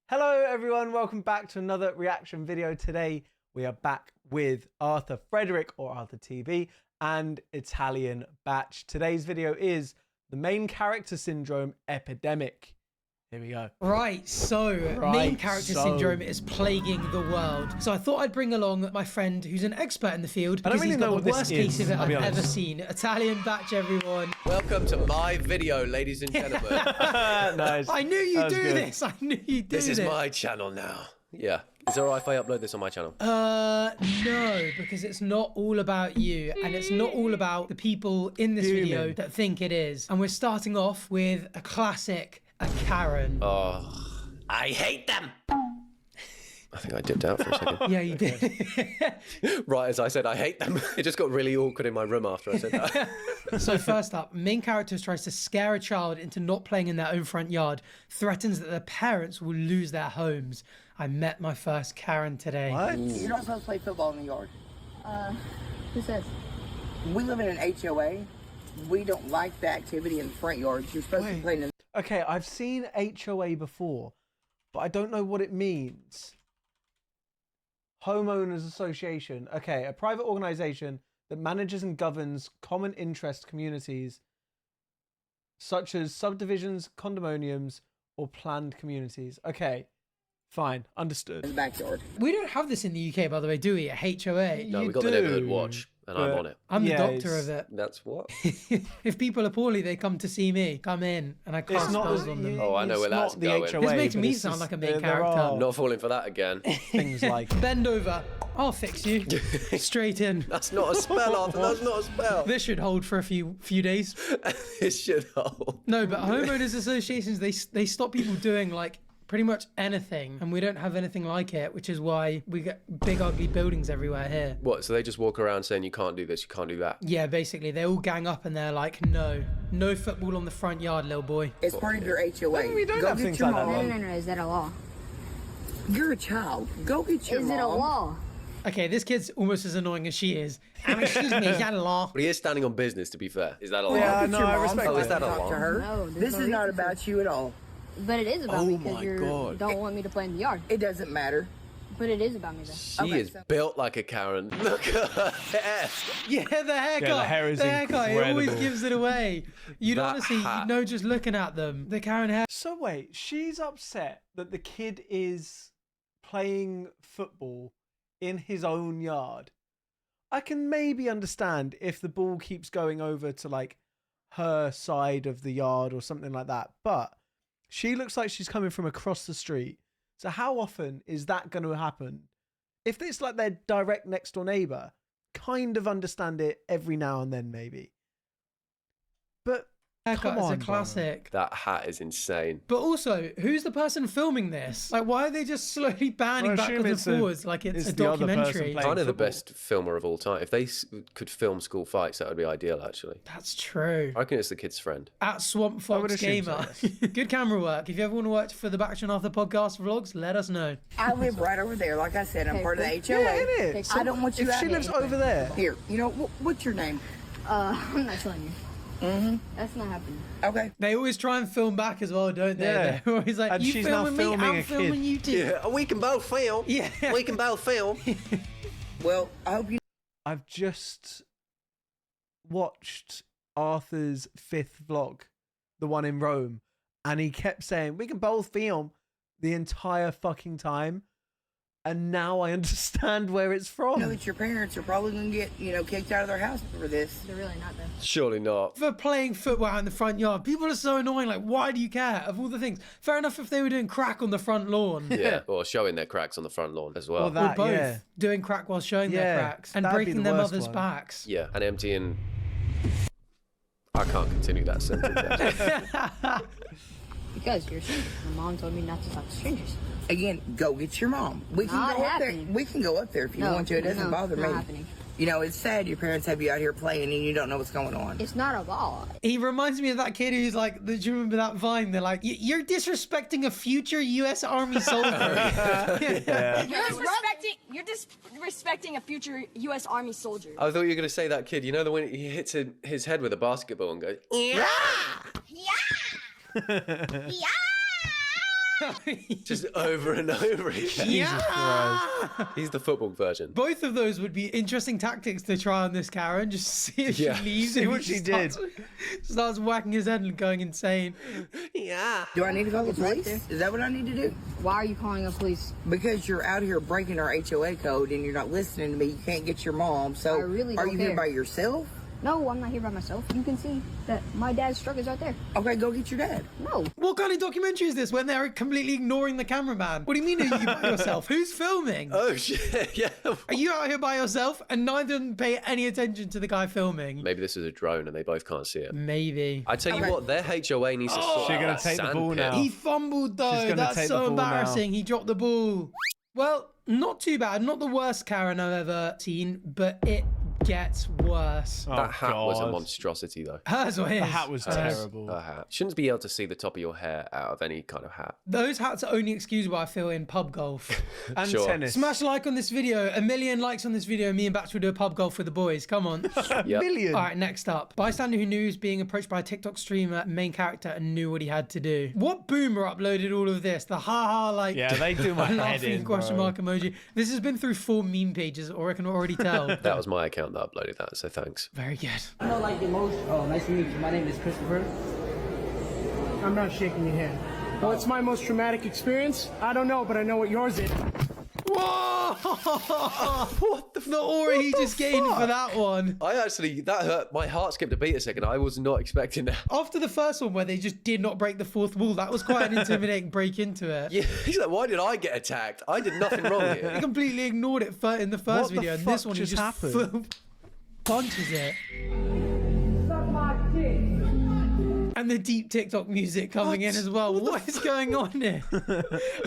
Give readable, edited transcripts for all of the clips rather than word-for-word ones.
Hello everyone, welcome back to another reaction video. Today we are back with Arthur Frederick, or Arthur TV, and ItalianBach. Today's video is the main character syndrome epidemic. Here we go. Main character syndrome is plaguing the world. So I thought I'd bring along my friend who's an expert in the field because he's got the worst case of it I've ever seen. ItalianBach, everyone. Welcome to my video, ladies and gentlemen. Nice. I knew you'd do this. I knew you'd do this. This is my channel now. Yeah. Is it alright if I upload this on my channel? No, because it's not all about you, and it's not all about the people in this video that think it is. And we're starting off with a classic, a Karen. Oh, I hate them. I think I dipped out for a second. Yeah, you did. Right as I said I hate them, it just got really awkward in my room after I said that. So first up, main character tries to scare a child into not playing in their own front yard, threatens that their parents will lose their homes. I met my first Karen today. What? You're not supposed to play football in the yard. Who says? We live in an HOA. We don't like the activity in the front yard. You're supposed to be playing in. Okay, I've seen HOA before, but I don't know what it means. Homeowners Association. Okay, a private organization that manages and governs common interest communities such as subdivisions, condominiums, or planned communities. Okay, fine, understood. the backyard. We don't have this in the UK, by the way, do we? A HOA. No, You we got the do, neighborhood watch, and I'm on it. I'm the Yeah, doctor it's- of it. That's what? If people are poorly, they come to see me. Come in, and I cast It's not spells on them. Oh, I know it's where that's not the going. HOA, This makes but me it's sound just- like a main there character. are Not falling for that again. things like Bend over. I'll fix you. Straight in. That's not a spell, Arthur. That's not a spell. This should hold for a few days. It should hold. No, but homeowners associations, they stop people doing like pretty much anything, and we don't have anything like it, which is why we get big ugly buildings everywhere here. What, so they just walk around saying you can't do this, you can't do that? Yeah, basically they all gang up and they're like, no football on the front yard, little boy. It's part of your HOA. No, we don't Go have get things your like that, mom. No. Is that a law? You're a child. Go get your Is mom. it a law? Okay, this kid's almost as annoying as she is. Excuse me, is that a law? But he is standing on business, to be fair. Is that a lie? Yeah, Go get no, your I mom. respect So that. Is that a talk law? to her. No, there's This no is not reason about you at all. But it is about me because my you God. don't want me to play in the yard. It doesn't matter. But it is about me though. She Okay, is so- built like a Karen. Look at her hair. Yeah, the haircut. the hair is haircut, it always incredible. gives it away. You'd That honestly, hat. you'd know just looking at them. The Karen hair. So wait, she's upset that the kid is playing football in his own yard. I can maybe understand if the ball keeps going over to like her side of the yard or something like that, but she looks like she's coming from across the street. So how often is that going to happen? If it's like their direct next door neighbor, kind of understand it every now and then maybe. But Haircut come is on, a classic. That hat is insane. But also, who's the person filming this? Like, why are they just slowly banning Well, I assume backwards and forwards like it's a the other person documentary? playing Kind of the football. best filmer of all time. If they could film school fights, that would be ideal, actually. That's true. I reckon it's the kid's friend. At Swamp would Fox assume so, Gamer. Good camera work. If you ever want to work for the Back and Arthur podcast vlogs, let us know. I live right over there. Like I said, I'm Okay, part of the cool. HOA. Yeah, it is. I don't want you If out she here. lives over there, Here, you know, what's your name? I'm not telling you. That's not happening. Okay. They always try and film back as well, don't they? Yeah. They're always like, And you she's now filming me, filming I'm a filming kid. you too. Yeah, we can both film. Yeah. We can both film. Well, I hope you I've just watched Arthur's 5th vlog, the one in Rome, and he kept saying, we can both film the entire fucking time. And now I understand where it's from. know that your parents are probably going to get, kicked out of their house for this. They're really not though. Surely not. For playing football out in the front yard, people are so annoying. Like, why do you care? Of all the things, fair enough if they were doing crack on the front lawn. Yeah, or showing their cracks on the front lawn as well. Or Or that, both yeah. doing crack while showing their Yeah, cracks and that'd be breaking the their worst mother's one. backs. Yeah, and emptying. I can't continue that sentence. Because you're strangers. My mom told me not to talk to strangers. Again, go get your mom. We can Not go up happening. there. We can go up there if you No, want to. It doesn't no, bother not me. happening. It's sad your parents have you out here playing and you don't know what's going on. It's not a law. He reminds me of that kid who's like, do you remember that Vine? They're like, you're disrespecting a future U.S. Army soldier. You're disrespecting a future U.S. Army soldier. I thought you were going to say that kid. You know the one he hits his head with a basketball and goes, yeah! Just over and over again. Yeah. He's the football version. Both of those would be interesting tactics to try on this Karen. Just see if she leaves. See what she did. Starts whacking his head and going insane. Yeah. Do I need to call the police? Is that what I need to do? Why are you calling the police? Because you're out here breaking our HOA code and you're not listening to me. You can't get your mom. So I really are don't you here care. by yourself? No, I'm not here by myself. You can see that my dad's truck is right there. Okay, go get your dad. No. What kind of documentary is this when they're completely ignoring the cameraman? What do you mean are you by yourself? Who's filming? Oh, shit. Yeah. Are you out here by yourself and neither of them pay any attention to the guy filming? Maybe this is a drone and they both can't see it. Maybe. I tell you what, their HOA needs to sort She's out gonna that take the sand ball pit. now. He fumbled She's though. gonna That's take so the ball now. embarrassing. He dropped the ball. Well, not too bad. Not the worst Karen I've ever seen, but it gets worse. Oh, That hat was a God. monstrosity, though. Hers or his? The hat was terrible. A hat. Shouldn't be able to see the top of your hair out of any kind of hat. Those hats are only excusable, I feel, in pub golf. And Sure. tennis. Smash a like on this video. 1 million likes on this video. Me and Batch will do a pub golf with the boys. Come on. Yep. Million. All right, next up. Bystander who knew he was being approached by a TikTok streamer, main character, and knew what he had to do. What boomer uploaded all of this? The haha, like, Yeah, they do my head laughing in, question bro. mark emoji. This has been through 4 meme pages, or I can already tell. That was my account that uploaded that, so thanks. Very good. I know, like, the most. Oh, nice to meet you. My name is Christopher. I'm not shaking your hand. What's my most traumatic experience? I don't know, but I know what yours is. Whoa! What the aura he just gained for that one. That hurt. My heart skipped a beat a second. I was not expecting that. After the first one where they just did not break the 4th wall, that was quite an intimidating break into it. Yeah, he's like, why did I get attacked? I did nothing wrong He here. completely ignored it in the first What the video, and this fuck one he just just happened? punches it. And the deep TikTok music coming in as well. What is going on here?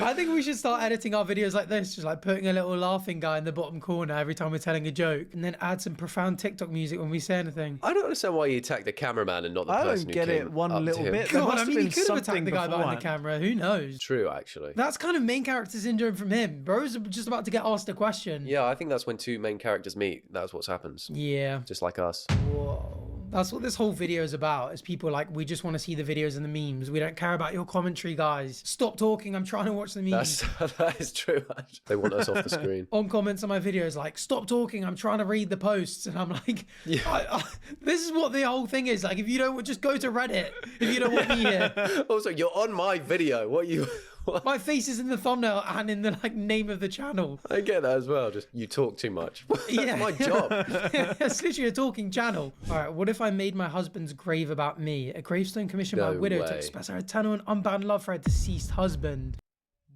I think we should start editing our videos like this, just like putting a little laughing guy in the bottom corner every time we're telling a joke, and then add some profound TikTok music when we say anything. I don't understand why you attacked the cameraman and not the I person don't who get came it one up to little him. bit. There God, must I have mean, he been could have something attacked the guy behind the beforehand. camera. Who knows? True, actually. That's kind of main character syndrome from him. Bro's just about to get asked a question. Yeah, I think that's when two main characters meet. That's what happens. Yeah. Just like us. Whoa. That's what this whole video is about, is people like, we just want to see the videos and the memes. We don't care about your commentary, guys. Stop talking. I'm trying to watch the memes. That is true. They want us off the screen. On comments on my videos like, stop talking, I'm trying to read the posts. And I'm like, this is what the whole thing is. Like, if you don't, just go to Reddit if you don't want me here. Also, you're on my video. What you... What? My face is in the thumbnail and in the like name of the channel. I get that as well. Just, you talk too much. That's Yeah. my job. It's literally a talking channel. All right, what if I made my husband's grave about me? A gravestone commissioned by a No widow to way. express her eternal and unbound love for her deceased husband.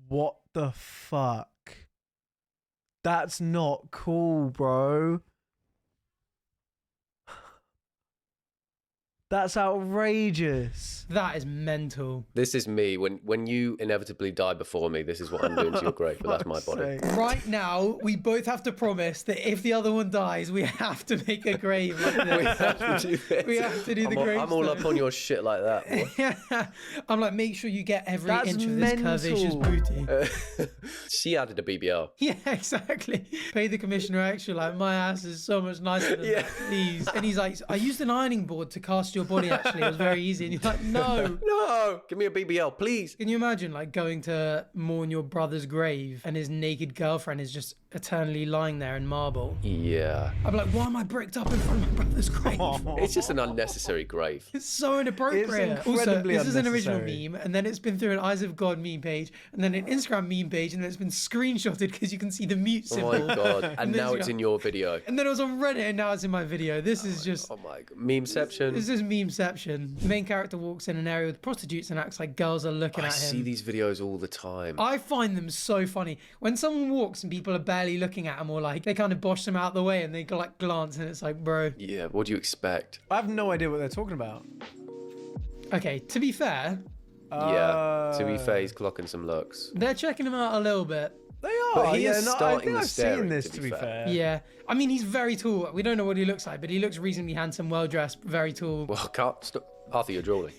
What the fuck? That's not cool, bro. That's outrageous. That is mental. This is me. When you inevitably die before me, this is what I'm doing to your grave, but that's my Fuck's body. sake. Right now, we both have to promise that if the other one dies, we have to make a grave like We this. have to do this. We have to do the I'm all up gravestone. on your shit like that. boy. Yeah. I'm like, make sure you get every That's inch of this curvaceous mental. booty. She added a BBL. Yeah, exactly. Pay the commissioner extra. Like, my ass is so much nicer than that, please. And he's like, I used an ironing board to cast your body, actually. It was very easy. And you're like, no. No, give me a BBL, please. Can you imagine, like, going to mourn your brother's grave and his naked girlfriend is just eternally lying there in marble? Yeah, I'm like, why am I bricked up in front of my brother's grave? it's just an unnecessary grave. It's so inappropriate. It's Also, incredibly this is an original unnecessary. meme, and then it's been through an Eyes of God meme page, and then an Instagram meme page, and then it's been screenshotted because you can see the mute Oh symbol. my god! And then now it's in your video. And then it was on Reddit, and now it's in my video. This is just... Oh my god, memeception. This is memeception. The main character walks in an area with prostitutes and acts like girls are looking I at him. see these videos all the time. I find them so funny. When someone walks and people are barely looking at them, or like they kind of bosh them out the way and they like glance, and it's like, bro. Yeah, what do you expect? I have no idea what they're talking about. Okay, to be fair, Yeah, to be fair, he's clocking some looks. they're checking him out a little bit. They are. But he yeah, is no, I starting think the I've staring, seen this, to to be be fair. fair. Yeah, I mean, he's very tall. We don't know what he looks like, but he looks reasonably handsome, well dressed, very tall. Well, Arthur, you're drooling.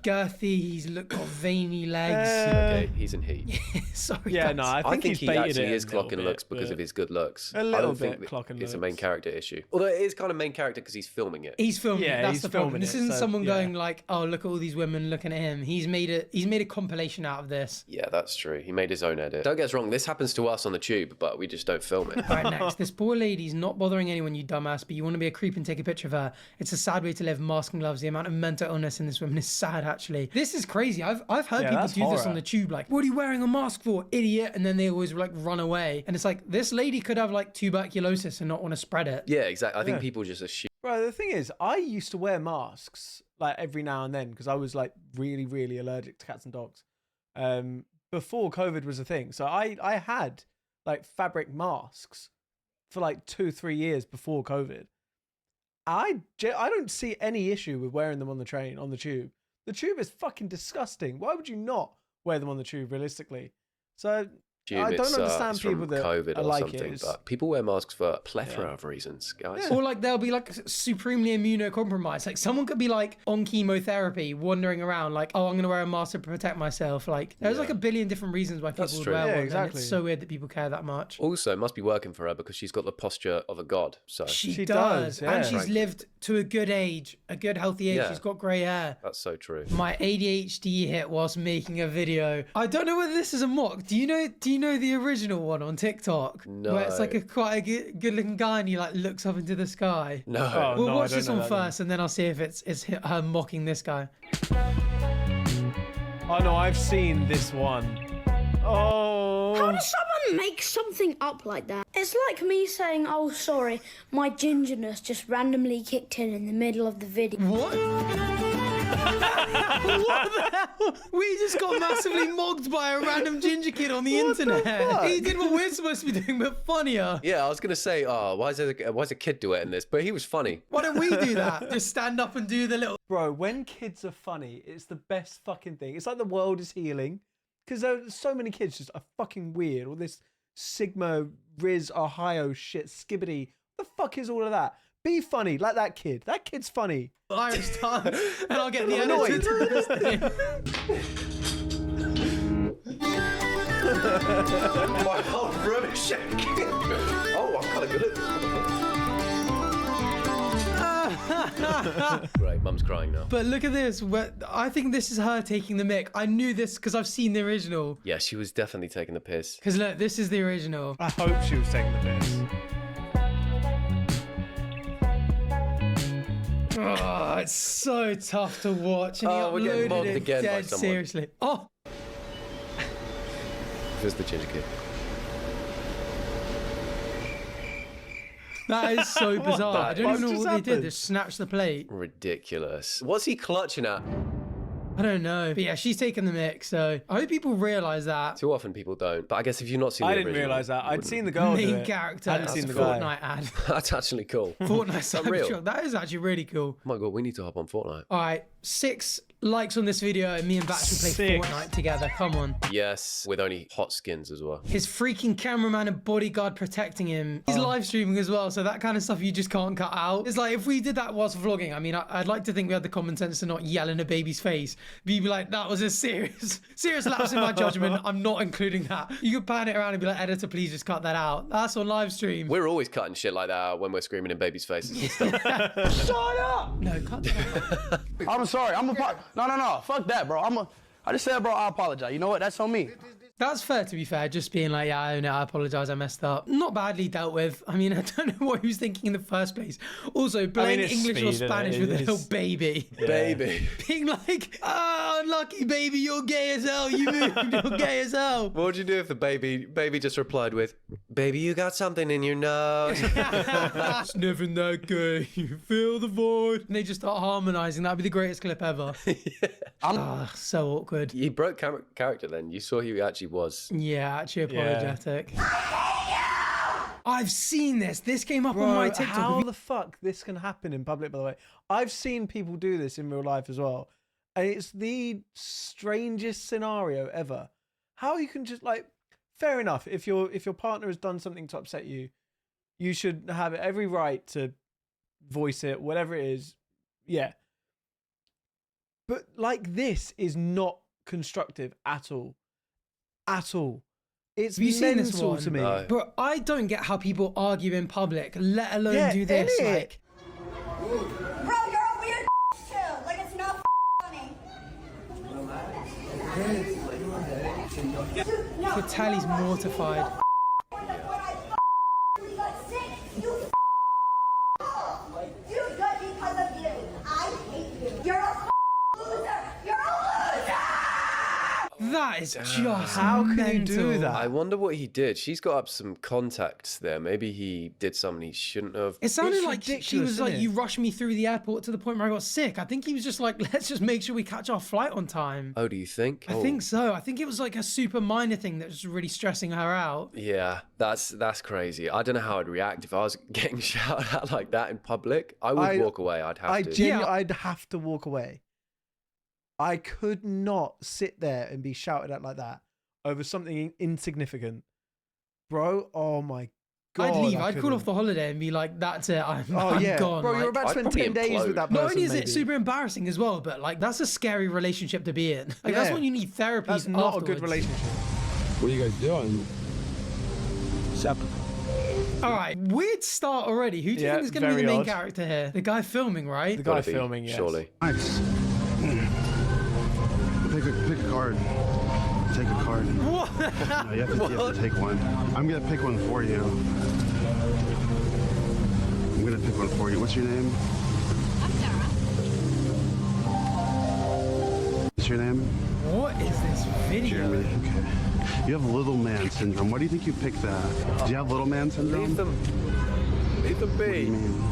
Girthy, he's got veiny legs. Okay, he's in heat. Sorry, Yeah, guys. no, I I think think he's he baited actually it is a little clocking bit, looks because but- of his good looks. A I little don't think bit clocking it's a main looks. character issue. Although it is kind of main character because he's filming it. He's filming Yeah, it. That's he's the problem. filming This it, isn't so, someone yeah. going like, "Oh, look at all these women looking at him." He's made a compilation out of this. Yeah, that's true. He made his own edit. Don't get us wrong, this happens to us on the tube, but we just don't film it. All right, next. This poor lady's not bothering anyone, you dumbass, but you want to be a creep and take a picture of her. It's a sad way to live. Mask and gloves. The amount of mental illness in this woman is sad, actually. This is crazy. I've heard Yeah, people that's do this horror. on the tube, like, "What are you wearing a mask for, idiot?" And then they always like run away. And it's like, this lady could have like tuberculosis and not want to spread it. Yeah, exactly. I think people just assume. Bro, the thing is, I used to wear masks like every now and then because I was like really, really allergic to cats and dogs. Before COVID was a thing, so I had like fabric masks for like 2-3 years before COVID. I don't see any issue with wearing them on the train, on the tube. The tube is fucking disgusting. Why would you not wear them on the tube realistically? So I don't understand it's people from that COVID are or like something, it. but people wear masks for a plethora of reasons, guys. Or like they'll be like supremely immunocompromised. Like someone could be like on chemotherapy, wandering around like, "Oh, I'm gonna wear a mask to protect myself." Like there's like a billion different reasons why people would true. wear Yeah, one. And exactly. it's so weird that people care that much. Also, it must be working for her because she's got the posture of a god. So She does, does, and yeah. she's lived to a good age, a good healthy age. Yeah. She's got grey hair. that's so true. My ADHD hit whilst making a video. I don't know whether this is a mock. Do you know the original one on TikTok? No. Where it's like quite a good looking guy and he like looks up into the sky. No. Oh, We'll no, I watch don't this know one that one. first and then I'll see if it's her mocking this guy. Oh no, I've seen this one. Oh. How does someone make something up like that? It's like me saying, "Oh, sorry, my gingerness just randomly kicked in the middle of the video." What? What the hell? We just got massively mocked by a random ginger kid on the internet. fuck? He did what we're supposed to be doing, but funnier. Yeah, I was gonna say, why is a kid duetting this? But he was funny. Why don't we do that? Just stand up and do the little. Bro, when kids are funny, it's the best fucking thing. It's like the world is healing. Because there's so many kids just are fucking weird. All this Sigma, Riz, Ohio shit, skibbity. What the fuck is all of that? Be funny, like that kid. That kid's funny. Irish tongue, and I'll get the Annoyed. editor to do this thing. My whole room is shaking. Oh, I'm kind of good at this. Great, mum's crying now. But look at this. I think this is her taking the mick. I knew this because I've seen the original. Yeah, she was definitely taking the piss. Because look, this is the original. I hope she was taking the piss. Oh, it's so tough to watch. And Oh, we're getting he mocked uploaded it again by dead someone. seriously. Oh, Who's the ginger kid? that is so bizarre. I don't fuck even know just what they did. happened? They snatched the plate. Ridiculous. What's he clutching at? I don't know. But yeah, she's taking the mick. So I hope people realise that. Too often people don't. But I guess if you've not seen the I didn't original, realise that. you I'd wouldn't. seen the girl do Main it. character. I hadn't That's seen a the guy. Fortnite ad. That's actually cool. Fortnite Unreal. Cybertruck. That is actually really cool. Oh my god, we need to hop on Fortnite. All right, 6 likes on this video and me and Batch will play 6. Fortnite together. Come on. Yes, with only hot skins as well. His freaking cameraman and bodyguard protecting him. He's live streaming as well, so that kind of stuff you just can't cut out. It's like if we did that whilst vlogging, I mean, I'd like to think we had the common sense to not yell in a baby's face. But you'd be like, that was a serious lapse in my judgment. I'm not including that. You could pan it around and be like, editor, please just cut that out. That's on live stream. We're always cutting shit like that out when we're screaming in babies' faces and stuff. Shut up! No, cut that out. I'm sorry. No. Fuck that, bro. I just said, bro, I apologize. You know what? That's on me. That's fair, to be fair. Just being like, yeah, I own it. I apologise. I messed up. Not badly dealt with. I mean, I don't know what he was thinking in the first place. Also, playing it's English or speed, isn't it? Spanish with a It's- little baby. Baby. Being like, oh, unlucky baby, you're gay as hell. You moved, you're gay as hell. What would you do if the baby just replied with, "Baby, you got something in your nose"? It's never that gay. You feel the void. And they just start harmonising. That'd be the greatest clip ever. Ah, so awkward. He broke character then. You saw who he actually was. Yeah, actually apologetic. I've seen this. This came up on my Bro, TikTok. how the fuck this can happen in public, by the way? I've seen people do this in real life as well. And it's the strangest scenario ever. How you can just like, fair enough, if your partner has done something to upset you, you should have every right to voice it, whatever it is. Yeah. But like this is not constructive at all. At all. It's Have you seen this mental one? to me. No. But I don't get how people argue in public, let alone do this. innit? Like, Bro, you're a weird too. Like, it's not funny. Vitaly's mortified. That is just How can you mental. do that? I wonder what he did. She's got up some contacts there. Maybe he did something he shouldn't have. It sounded It's like she ridiculous, was like, isn't it? you rushed me through the airport to the point where I got sick. I think he was just like, let's just make sure we catch our flight on time. Oh, do you think? I think so. I think it was like a super minor thing that was really stressing her out. Yeah, that's crazy. I don't know how I'd react if I was getting shouted at like that in public. I would walk away. I'd have to. I'd have to walk away. I could not sit there and be shouted at like that over something insignificant. Bro, oh my God. I'd leave. I I'd call couldn't. off the holiday and be like, that's it. I'm Oh, yeah. gone. Bro, you're Like, about to I'd spend probably 10 days with implode. that person. not only is it maybe. super embarrassing as well, but like that's a scary relationship to be in. Like that's Yeah. when you need therapy. That's not a good afterwards. relationship. What are you guys doing? All right, weird start already. Who do you Yeah, think is going to be the very main odd. character here? The guy filming, right? The guy Gotta be, filming, yes. surely. Nice. Pick a card. Take a card. What? No, you have to take one. I'm gonna pick one for you. I'm gonna pick one for you. What's your name? I'm Sarah. What's your name? What is this video? Jeremy. Okay. You have little man syndrome. Why do you think you picked that? Do you have little man syndrome? Leave them What do you be. mean?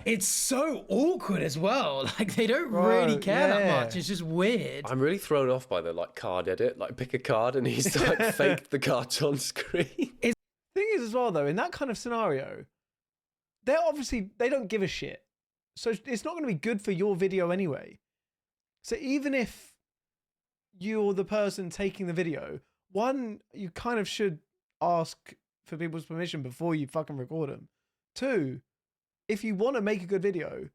It's so awkward as well. Like they don't Bro, really care that yeah. much. It's just weird. I'm really thrown off by the like card edit. Like pick a card and he's like faked the cards on screen. Thing is as well though, in that kind of scenario, they don't give a shit. So it's not going to be good for your video anyway. So even if you're the person taking the video, one, you kind of should ask for people's permission before you fucking record them. Two, if you want to make a good video,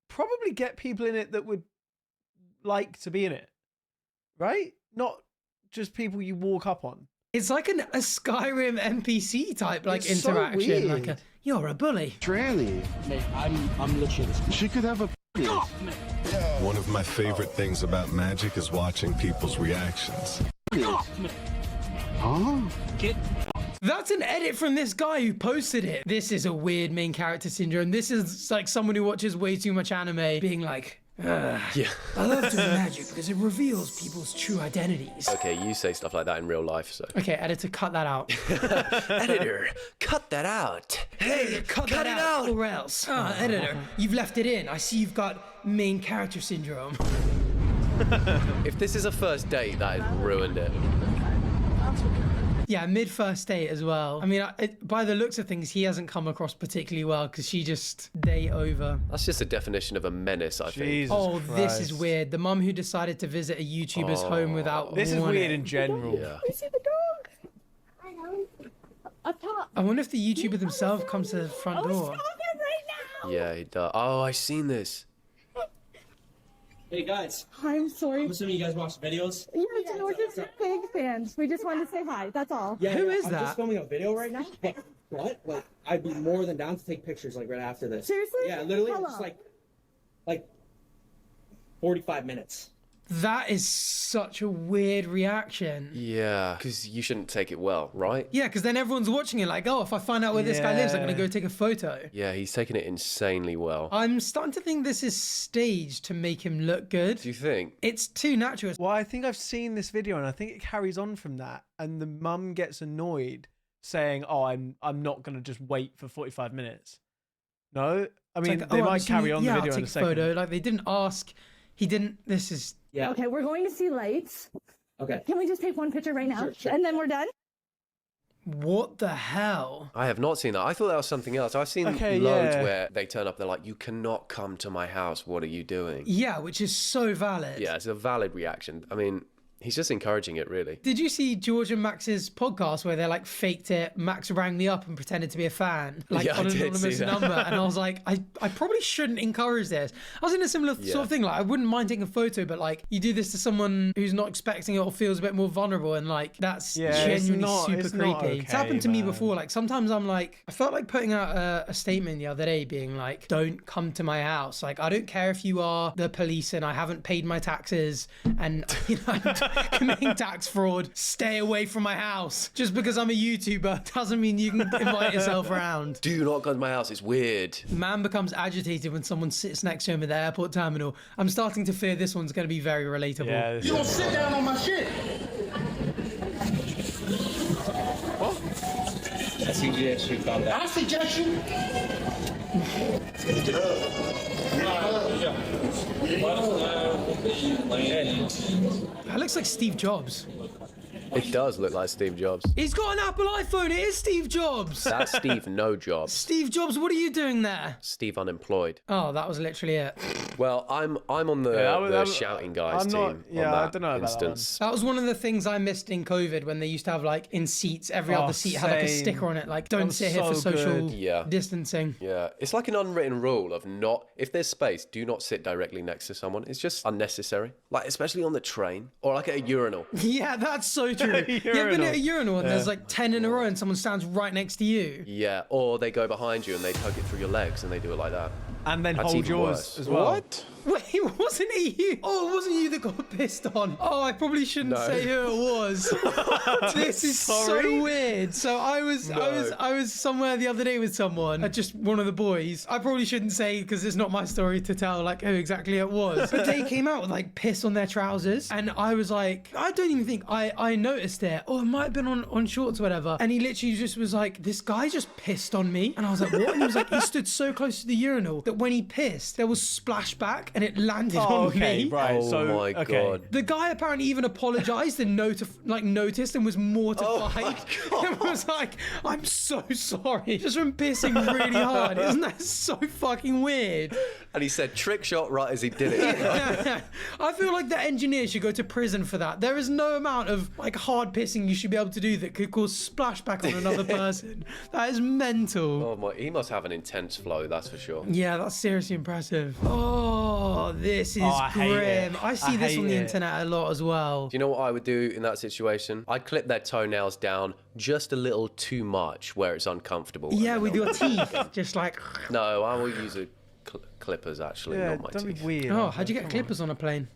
probably get people in it that would like to be in it, right? Not just people you walk up on. It's like a Skyrim NPC type like It's so interaction. Like weird. you're a bully. Tranny. Mate, I'm legit. She could have a. One of my favorite things about magic is watching people's reactions. Huh? That's an edit from this guy who posted it. This is a weird main character syndrome. This is like someone who watches way too much anime being like, Yeah. I love doing magic because it reveals people's true identities. Okay, you say stuff like that in real life, so. Okay, editor, cut that out. Editor, cut that out. Hey, cut that it out out. or else. Editor, you've left it in. I see you've got main character syndrome. If this is a first date, that has ruined it. Yeah, mid first date as well. I mean, by the looks of things, he hasn't come across particularly well because she just day over. That's just a definition of a menace, I think. Jesus Oh, this is Christ. weird. The mum who decided to visit a YouTuber's home without This is warning. weird in general. Yeah. You see the dog? I know. Up top. I wonder if the YouTuber themselves comes to the front door. Right now. Yeah, he does. Oh, I've seen this. Hey guys, I'm sorry. I'm assuming you guys watch videos. Yeah, we're just big fans. We just wanted to say hi. That's all. Yeah, Who is I'm that? just filming a video right now. But like, I'd be more than down to take pictures like right after this. Seriously? Yeah, literally, How just long? like 45 minutes. That is such a weird reaction. Yeah, because you shouldn't take it well, right? Yeah, because then everyone's watching it like, oh, if I find out where this guy lives, I'm going to Yeah. go take a photo. Yeah, he's taking it insanely well. I'm starting to think this is staged to make him look good. Do you think? It's too natural. Well, I think I've seen this video and I think it carries on from that. And the mum gets annoyed saying, oh, I'm not going to just wait for 45 minutes. No? I mean, Like, they oh, I'm might just carry gonna- on the yeah, video I'll in take a second. photo. Like, they didn't ask. He didn't. This is. Yeah. Okay, we're going to see lights. Okay. Can we just take one picture right now? Sure. And then we're done? What the hell? I have not seen that. I thought that was something else. I've seen Okay, loads yeah. where they turn up, they're like, you cannot come to my house. What are you doing? Yeah, which is so valid. Yeah, it's a valid reaction. I mean, He's just encouraging it, really. Did you see George and Max's podcast where they like faked it? Max rang me up and pretended to be a fan, like Yeah, on I an did see anonymous that. number, and I was like, I probably shouldn't encourage this. I was in a similar sort of thing. Like, I wouldn't mind taking a photo, but like, you do this to someone who's not expecting it or feels a bit more vulnerable, and like, that's genuinely super creepy. It's happened to me before. Like, sometimes I'm like, I felt like putting out a statement the other day, being like, don't come to my house. Like, I don't care if you are the police and I haven't paid my taxes and you know, I'm committing tax fraud. Stay away from my house. Just because I'm a YouTuber doesn't mean you can invite yourself around. Do not go to my house. It's weird. Man becomes agitated when someone sits next to him at the airport terminal. I'm starting to fear this one's going to be very relatable. Yeah, You don't sit down on my shit. I suggest you calm down. I suggest you. That looks like Steve Jobs. It does look like Steve Jobs. He's got an Apple iPhone. It is Steve Jobs. That's Steve No Jobs. Steve Jobs, what are you doing there? Steve Unemployed. Oh, that was literally it. Well, I'm on the shouting guys team. Yeah, on that I don't know about instance. That was one of the things I missed in COVID when they used to have like in seats, every other seat had like a same. sticker on it, like don't was sit here for so social good. distancing. Yeah, it's like an unwritten rule of not, if there's space, do not sit directly next to someone. It's just unnecessary. Like, especially on the train or like at a urinal. Yeah, that's so true. You ever been at a urinal and there's like 10 in a row and someone stands right next to you? Yeah, or they go behind you and they tug it through your legs and they do it like that. And then That's hold even yours worse. as well. What? Wait, wasn't it you? Oh, it wasn't you that got pissed on. Oh, I probably shouldn't say who it was. This is so weird. So I was somewhere the other day with someone, just one of the boys. I probably shouldn't say because it's not my story to tell like who exactly it was. But they came out with like piss on their trousers, and I was like, I don't even think I noticed it. Or it might have been on shorts or whatever. And he literally just was like, this guy just pissed on me, and I was like, what? And he was like, he stood so close to the urinal that when he pissed, there was splashback and it landed on me. Right. Oh So, my God. The guy apparently even apologized and noticed and was mortified. And was like, I'm so sorry. Just from pissing really hard. Isn't that so fucking weird? And he said, trick shot right as he did it. I feel like the engineer should go to prison for that. There is no amount of like hard pissing you should be able to do that could cause splashback on another person. That is mental. Oh my, he must have an intense flow, that's for sure. Yeah, that's seriously impressive. Oh, this is I hate grim. it. I see I this hate on the it. internet a lot as well. Do you know what I would do in that situation? I'd clip their toenails down just a little too much where it's uncomfortable. Yeah, with your teeth. Just like... No, I will use clippers actually, yeah, not my don't teeth. be weird. Oh, how'd you get clippers on a plane?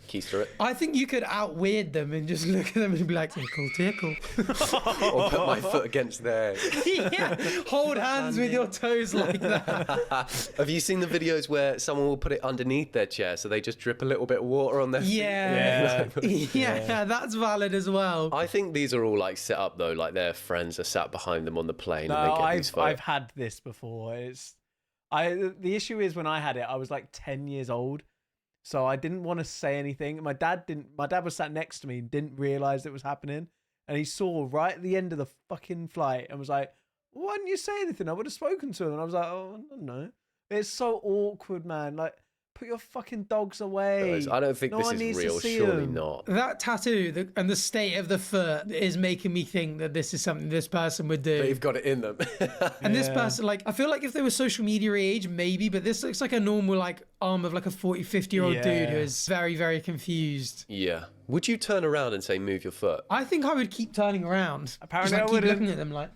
Keys through it. I think you could out-weird them and just look at them and be like, tickle, tickle. Or put my foot against theirs. Yeah, hold hands with your toes like that. Have you seen the videos where someone will put it underneath their chair so they just drip a little bit of water on their feet? Yeah, that's valid as well. I think these are all like set up though, like their friends are sat behind them on the plane and they get these photos. I've had this before. The issue is when I had it, I was like 10 years old. So I didn't want to say anything. My dad was sat next to me, didn't realize it was happening. And he saw right at the end of the fucking flight and was like, why didn't you say anything? I would have spoken to him. And I was like, oh, I don't know. It's so awkward, man. Like, put your fucking dogs away. Guys, I don't think No this one is needs to real. see Surely them. not. That tattoo and the state of the foot is making me think that this is something this person would do. They've got it in them. And this person, like, I feel like if they were social media age, maybe, but this looks like a normal, like, arm of like a 40, 50-year-old dude who is very, very confused. Yeah. Would you turn around and say, move your foot? I think I would keep turning around. Apparently just, like, I keep wouldn't. looking at them, like,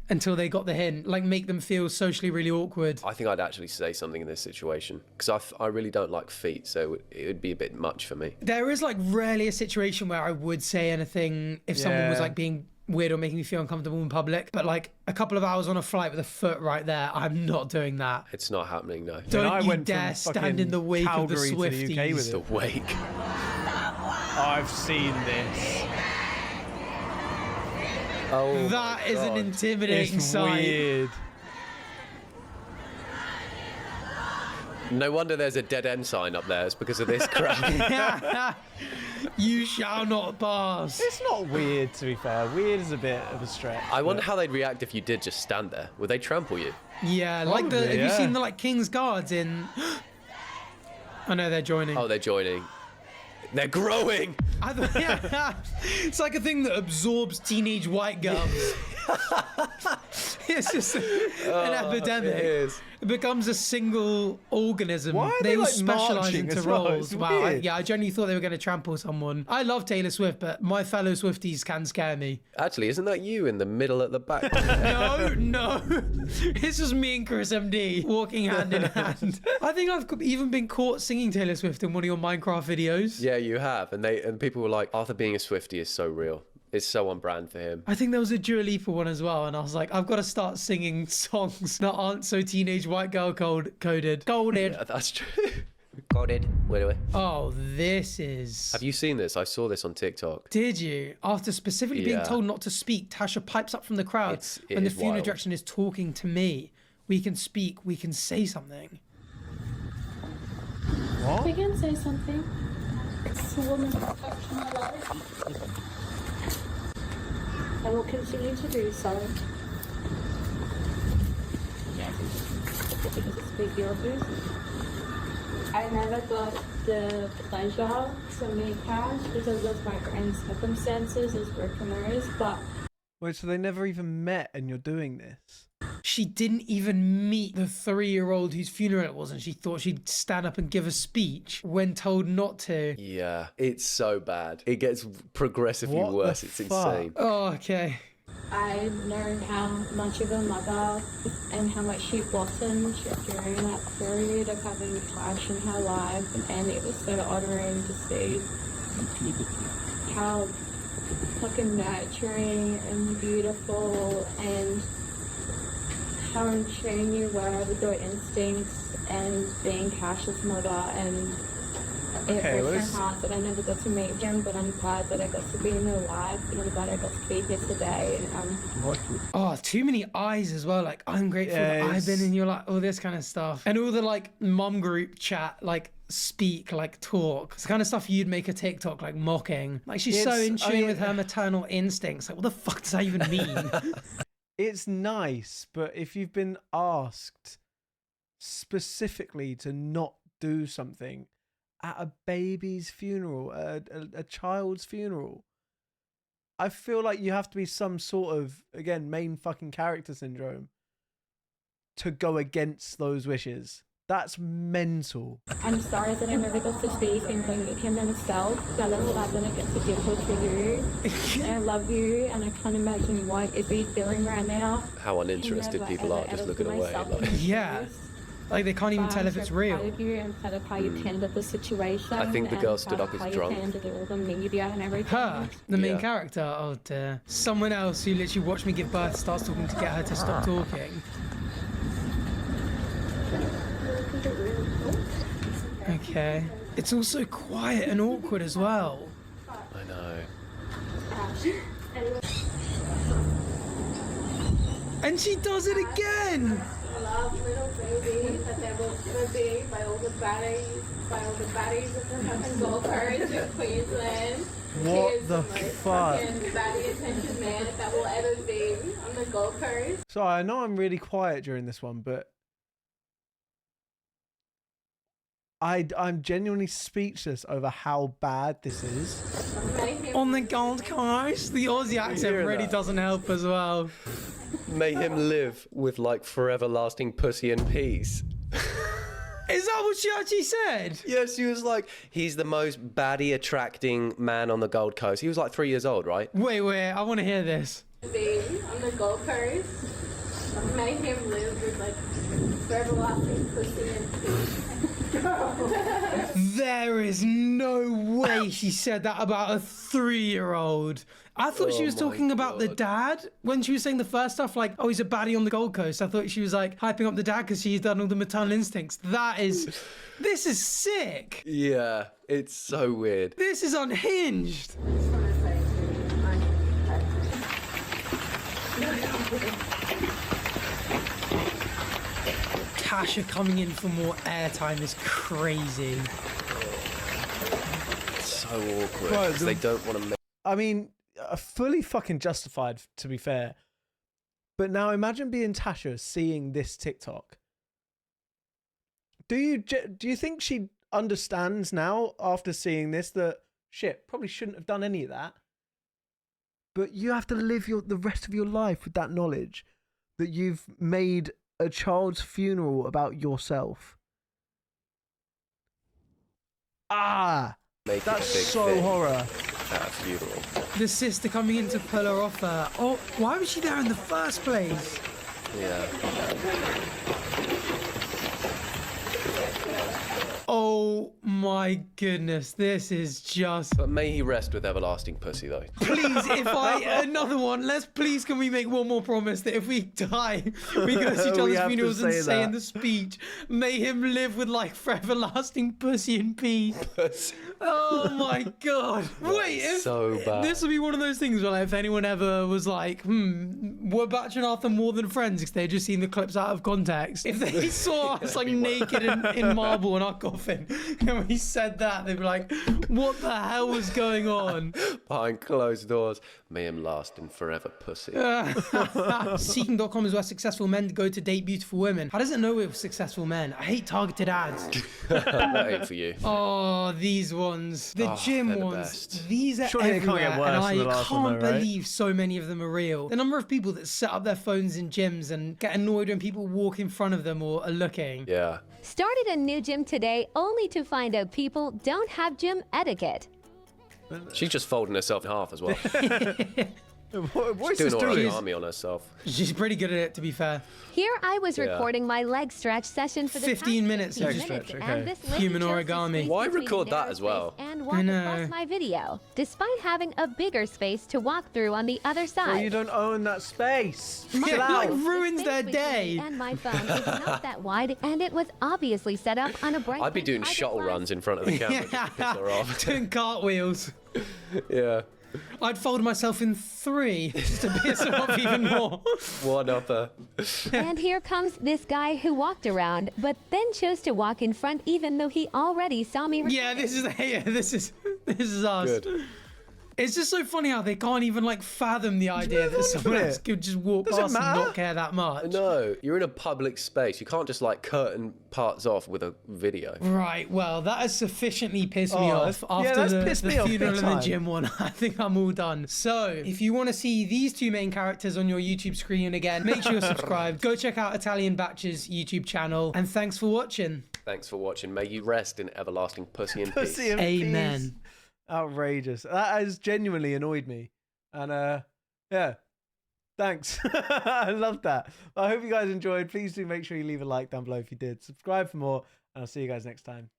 until they got the hint, like, make them feel socially really awkward. I think I'd actually say something in this situation because I really don't like feet, so it would be a bit much for me. There is, like, rarely a situation where I would say anything if someone was, Yeah. like, being weird or making me feel uncomfortable in public. But, like, a couple of hours on a flight with a foot right there, I'm not doing that. It's not happening, no. Don't I you went from dare stand fucking in the wake of the Calgary to the Swifties. UK with It's the wake. I've seen this. Oh, That my is an God. intimidating It's sight. weird. No wonder there's a dead end sign up there. It's because of this crowd. You shall not pass. It's not weird, to be fair. Weird is a bit of a stretch. I wonder how they'd react if you did just stand there. Would they trample you? Yeah, like Probably, have you yeah. seen the like King's Guards in? I know they're joining. Oh, they're joining. They're growing. It's like a thing that absorbs teenage white girls. It's just an epidemic. It is. It becomes a single organism. Why are they all like, specialize marching into as well? roles. It's Wow. weird. I genuinely thought they were going to trample someone. I love Taylor Swift, but my fellow Swifties can scare me. Actually, isn't that you in the middle at the back? No. It's just me and Chris MD walking hand in hand. I think I've even been caught singing Taylor Swift in one of your Minecraft videos. Yeah, you have. And people were like, Arthur being a Swiftie is so real. It's so on brand for him. I think there was a Dua Lipa one as well, and I was like, I've got to start singing songs that aren't so teenage white girl coded. Yeah, that's true. Coded. Wait. Oh, this is... Have you seen this? I saw this on TikTok. Did you? After specifically being Yeah. told not to speak, Tasha pipes up from the crowd It when the is funeral wild. direction is talking to me. We can speak, we can say something. What? We can say something. It's a woman that touched my life. I will continue to do so. Speak your truth. I never got the pleasure to meet Cash because of my own circumstances as broken but Wait, so they never even met and you're doing this? She didn't even meet the 3-year-old whose funeral it was, and she thought she'd stand up and give a speech when told not to. Yeah, it's so bad. It gets progressively What worse. the It's fuck? insane. Oh, okay. I know how much of a mother and how much she blossomed during that period of having Clash in her life, and it was so honouring to see how fucking nurturing and beautiful and how in tune you were with your instincts and being Cash's mother, and it breaks my heart that I never got to meet him, but I'm glad that I got to be in her life, and I'm glad I got to be here today. And Oh, too many eyes as well. Like, I'm grateful that I've been in your life, all this kind of stuff. And all the like mum group chat, like speak, like talk. It's the kind of stuff you'd make a TikTok like mocking. Like, she's so in tune with her maternal instincts. Like, what the fuck does that even mean? It's nice, but if you've been asked specifically to not do something at a baby's funeral, a child's funeral, I feel like you have to be some sort of, again, main fucking character syndrome to go against those wishes. That's mental. I'm sorry that I never got to speak and meet him himself, but I'm glad that I get to give her to you. And I love you, and I can't imagine what is he feeling right now. How uninterested people are, just looking away. Like. Yeah. Like, they can't even tell if it's real. I'm proud of you and proud of how you handled the situation. I think the girl stood up as as drunk. drunk. Handled all the media and everything. Her, the main Yeah. character. Oh dear. Someone else who literally watched me give birth starts talking to get her to stop talking. Okay. It's also quiet and awkward as well. I know. And she does it again. Love little baby that they were gonna be by all the baddies of the fucking Gold Coast in Queensland. What He is the most fuck? fucking baddie attention man that will ever be on the Gold Coast. So I know I'm really quiet during this one, but I'm genuinely speechless over how bad this is. On the Gold Coast, the Aussie accent hearing really that? doesn't help as well. May him live with like forever lasting pussy and peace. Is that what she actually said? Yeah, she was like, he's the most baddie attracting man on the Gold Coast. He was like 3 years old, right? Wait, I want to hear this. Be on the Gold Coast. May him live with like forever lasting pussy and peace. There is no way she said that about a 3-year-old. I thought she was talking about the dad when she was saying the first stuff, like, oh, he's a baddie on the Gold Coast. I thought she was like hyping up the dad because she's done all the maternal instincts. This is sick. Yeah, it's so weird. This is unhinged. Tasha coming in for more airtime is crazy. It's so awkward Right, 'cause they don't want to make... I mean, fully fucking justified, to be fair. But now imagine being Tasha seeing this TikTok. Do you think she'd understands now after seeing this that shit, probably shouldn't have done any of that. But you have to live the rest of your life with that knowledge that you've made a child's funeral about yourself. Make That's it a big so thing horror. at a funeral. The sister coming in to pull her off her. Oh, why was she there in the first place? Yeah. Oh my goodness, this is just... But may he rest with everlasting pussy, though. Please, another one, can we make one more promise that if we die, we go to each We other's have to funerals and say say that. in the speech, may him live with like for everlasting pussy in peace. Pussy. Oh my God. Wait, So bad. this will be one of those things where like, if anyone ever was like, were Batch and Arthur more than friends because they'd just seen the clips out of context. If they saw us like naked in marble in our coffin and we said that, they'd be like, what the hell was going on? Behind closed doors. May him last in forever, pussy. Seeking.com is where successful men go to date beautiful women. How does it know we're successful men? I hate targeted ads. That ain't for you. Oh, these ones. The gym they're the ones. best. These are Surely they can't everywhere. get worse And than the I last can't one though, right? believe so many of them are real. The number of people that set up their phones in gyms and get annoyed when people walk in front of them or are looking. Yeah. Started a new gym today only to find out people don't have gym etiquette. She's just folding herself in half as well. What is Doing this all doing? right army on herself. She's pretty good at it, to be fair. Here I was Yeah. recording my leg stretch session for the 15 past minutes 15 leg minutes, stretch, and okay. this lady Human chose to origami. squeeze Why between record a that narrow as well? space and walk know. across my video, despite having a bigger space to walk through on the other side. Well, you don't own that space. Yeah, Chill like out. ruins The their space between me day. and my phone is not that wide, and it was obviously set up on a bright. I'd be doing private shuttle class. runs in front of the camera just to piss her off. Doing cartwheels. Yeah. I'd fold myself in 3 just to piss her off even more. One upper. And here comes this guy who walked around, but then chose to walk in front even though he already saw me. Yeah, this is us. Good. It's just so funny how they can't even like fathom the idea that someone else could just walk Does it past and matter? not care that much. No, you're in a public space. You can't just like curtain parts off with a video. Right, well, that has sufficiently pissed me Oh, off yeah, after that's the pissed me off funeral big and the time. gym one. I think I'm all done. So, if you want to see these two main characters on your YouTube screen again, make sure you're subscribed. Go check out ItalianBach's YouTube channel, and thanks for watching. Thanks for watching. May you rest in everlasting pussy and Pussy peace. and Amen. peace. Outrageous. That has genuinely annoyed me. And yeah. Thanks. I love that. I hope you guys enjoyed. Please do make sure you leave a like down below if you did. Subscribe for more, and I'll see you guys next time.